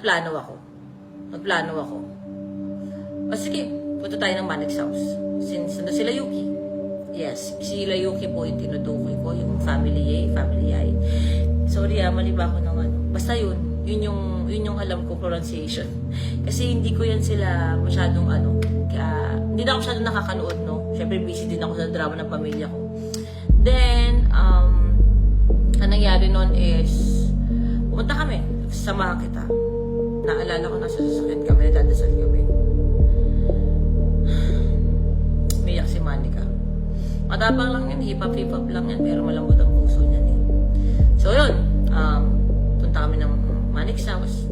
nagplano ako. O sige, punta tayo ng Manix house. Since ano sila Yuki. Yes, sila Yuki po yung tinutukoy ko, yung family A, family I. Sorry mali ba ako ng ano. Basta yun yung alam ko pronunciation. Kasi hindi ko yan sila masyadong ano, kaya, hindi na ako masyadong nakakanood, no? Siyempre busy din ako sa drama ng pamilya ko. Then, ang nangyari nun is, pumunta kami, samahan kita. Naalala ko, nasa sasakyan kami, nadadasal kami. Umiyak si Monica. Matapang lang yan, hip-hop lang yan, pero malambot ang puso niyan eh. So yun, punta kami ng Manix house.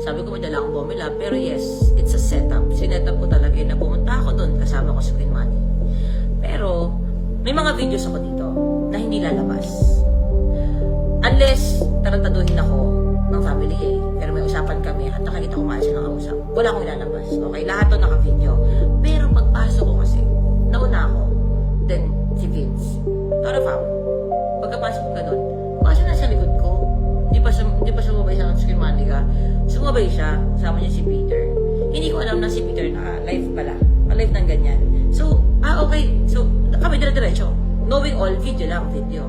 Sabi ko, madala akong bumila, pero yes, it's a setup. Sinetup ko talaga yun na pumunta ako doon, kasama ko si Queen Manny. Pero, may mga videos ako dito na hindi lalabas. Unless, tarantaduhin ako ng family A, pero may usapan kami at nakikita ko maayos siya nakausap. Wala akong ilalabas. Okay, lahat to naka-video. Pero pagpasok ko kasi, nauna ako. Then, si Vince. Tara fam. Pagkapasok ko ganun, kasi nasa likod ko. Hindi pa sumabay sa Queen Monica. Sumabay siya, kasama niya si Peter. Hindi ko alam na si Peter naka-live pala. Live ng ganyan. So, okay. So, kami dire-diretso. Knowing all, video lang, video.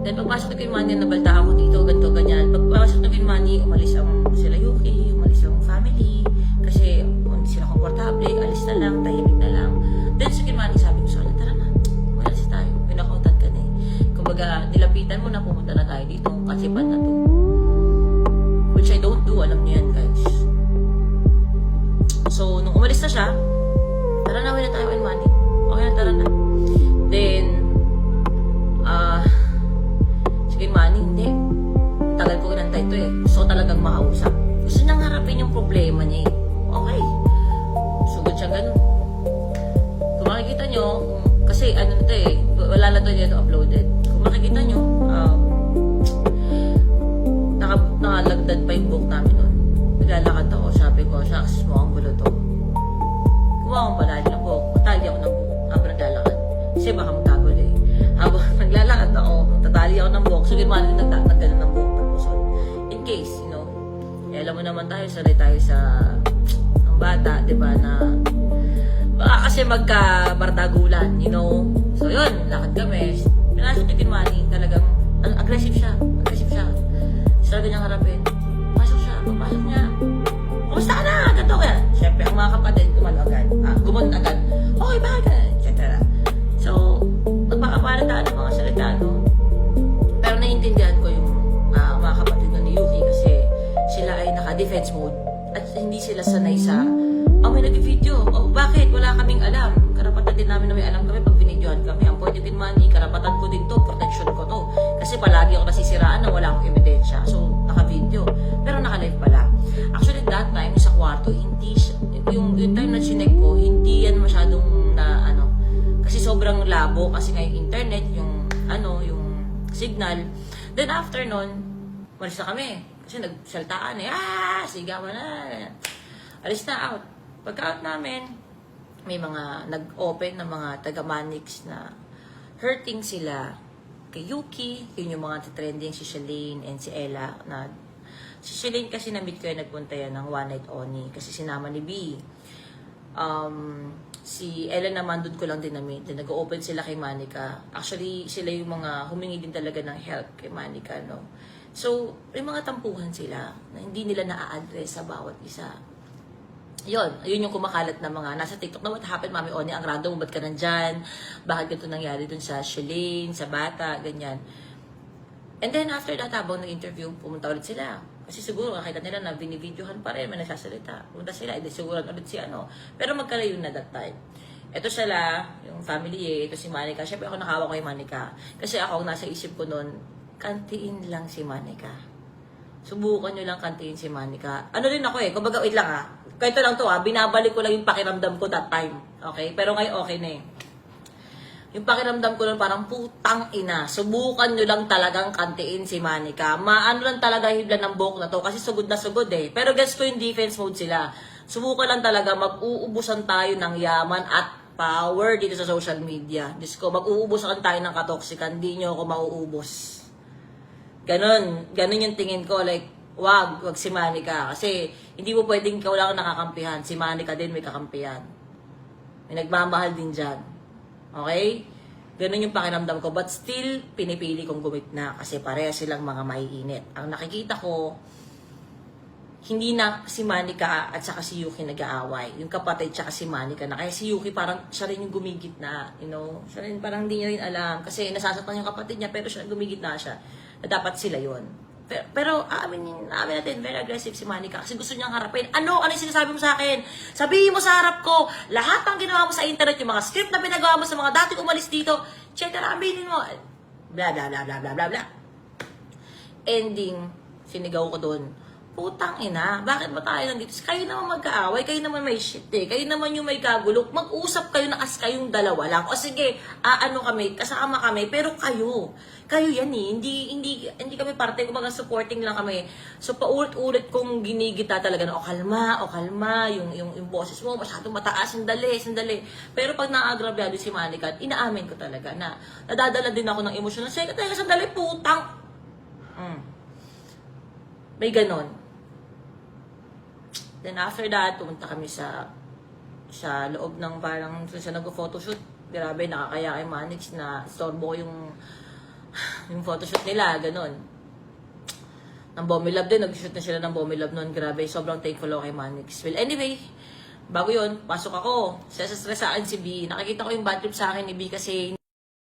Then, pagpasok na Queen Manny, nabaltaan ko dito, ganito, ganyan. Pagpasok na Queen Manny, umalis ang sila Yuki, umalis ang family. Kasi, hindi sila komportable, alis na lang, tahimik na lang. Then, sa Queen Manny, sabi ko sa kanya, tara na, umalis tayo. Pinakautan ka na eh. Kumbaga, nilapitan mo na, pumunta na tayo dito, kasipan na to. Which I don't do, alam niyo yan, guys. So, nung umalis na siya, tara na, uwi na tayo, Queen Manny. Okay na, tara na. Then, si Queen Manny, hindi. Tagal ko inantay ito eh. Gusto ko talagang makausap. Gusto niyang harapin yung problema niya eh. Okay. Sugod siya ganun. Kung makikita nyo, kasi ano na ito eh, wala na ito dito uploaded. Kung makikita nyo, nakalagdad pa yung book namin nun. Naglalakad ako, sabi ko, shucks, mukhang gulo to. Kumuha akong palali ng book. Matali ako ng book habang naglalakad. Kasi baka magkagulo eh. Habang naglalakad ako, tatali ako ng buhok. So, ginawa nila nagdagdagan ng buhok pagpusod. In case, you know, alam mo naman tayo, sanay tayo sa ang bata, di ba, na baka kasi magka-bardagulan, you know. So, yun, lakad kami. Pinasok ni Queen Manny, talagang, aggressive siya. Sabi niyang harapin, pasok siya, pagpasok niya, kumusta ka na? Ganto ka. Siyempre, ang mga kapatid, gumanon agad. Okay, bakit? Etc. So, nagpakaparata ng mga salita, no? Pero naiintindihan ko yung mga kapatid ni Yuki kasi sila ay naka-defense mode at hindi sila sanay sa may nag-video. Bakit? Wala kaming alam. Karapatan din namin na may alam kami pag binidyohan kami. Ang point of Queen Manny, karapatan ko din to, protection ko to. Kasi palagi ako nasisiraan na wala akong ebidensya. So, naka-video. Pero naka-live pala. Actually, that time, sa kwarto, hindi siya, yung time na chinek ko, hindi yan masyadong na, kasi sobrang labo, kasi nga yung internet, yung signal. Then after nun, malis na kami. Kasi nagsaltaan eh, sigawan na. Alis na out. Pagka-out namin, may mga nag-open na mga taga-Manix na hurting sila kay Yuki. Yun yung mga trending si Shalane and si Ella. Si Shalane kasi na-meet ko yung nagpunta yan ng One Night Only kasi sinama ni B. Si Ella naman, doon ko lang din na-meet. Nag-open sila kay Monica. Actually, sila yung mga humingi din talaga ng help kay Monica, no? So, may mga tampuhan sila na hindi nila na-address sa bawat isa. Yun yung kumakalat na mga nasa TikTok na what happened, Mami Oni, ang random, ba't ka nandyan? Bakit ganito nangyari dun sa Shalane, sa bata, ganyan. And then after that, habang nag-interview, pumunta ulit sila. Kasi siguro nakita nila na binibidyohan pa rin, may nagsasalita. Pumunta sila, edi siguro ulit si Pero magkalayo na that time. Ito sila, yung family ito si Monica. Siyempre ako nakawa ko kay Monica. Kasi ako, nasa isip ko noon, kantiin lang si Monica. Subukan nyo lang kantiin si Monica. Ano din ako kumbaga, wait lang Kaya ito lang to binabalik ko lang yung pakiramdam ko that time. Okay? Pero ngayon okay na Yung pakiramdam ko nun parang putang ina. Subukan nyo lang talagang kantiin si Monica. Maano lang talaga hibla ng buhok na to kasi sugod na sugod Pero guess ko yung defense mode sila. Subukan lang talaga mag-uubusan tayo ng yaman at power dito sa social media. Diyos ko, mag-uubusan tayo ng katoksikan. Hindi nyo ako mauubos. Ganon yung tingin ko. Like, wag si Manica. Kasi hindi mo pwedeng ikaw lang ang nakakampihan. Si Manica din may kakampihan. May nagmamahal din dyan. Okay? Ganun yung pakiramdam ko. But still, pinipili kong gumitna kasi pareha silang mga maiinit. Ang nakikita ko, hindi na si Manica at saka si Yuki nag-aaway. Yung kapatid tsaka si Manica na. Kaya si Yuki parang siya rin yung gumigit na. You know? Siya rin parang hindi niya rin alam. Kasi nasasaktan yung kapatid niya pero siya gumigit na siya. Na dapat sila yon. Pero aamin natin, very aggressive si Manica. Kasi gusto niyang harapin. Ano yung sinasabi mo sa akin? Sabihin mo sa harap ko. Lahat ng ginawa mo sa internet, yung mga script na pinagawa mo sa mga dati umalis dito, check na aminin mo. Bla bla bla bla bla bla bla. Ending, sinigaw ko doon. Putang ina, bakit ba tayo nandito? Kayo naman magkaaway, kayo naman may shit eh. Kayo naman yung may gagulok. Mag-usap kayo na as kayong dalawa lang. O sige, ano kami, kasama kami, pero kayo. Kayo yan eh. Hindi kami parte, kumbaga supporting lang kami. So paulit-ulit kong ginigita talaga na, o kalma, yung boses mo, masyadong mataas, sandali. Pero pag naagrabyado si Manica, inaamin ko talaga na nadadala din ako ng emosyon. Sige, talaga, sandali, putang. May ganon. Then after that, pumunta kami sa loob ng parang sa nag-photoshoot. Grabe, nakakaya kay Manix na storbo yung photoshoot nila, ganun. Ng Bommy Love din, nag-shoot na sila ng Bommy Love noon. Grabe, sobrang thankful ako kay Manix. Well, anyway, bago yun, pasok ako. Stress sa akin si B. Nakikita ko yung bad trip sa akin ni B kasi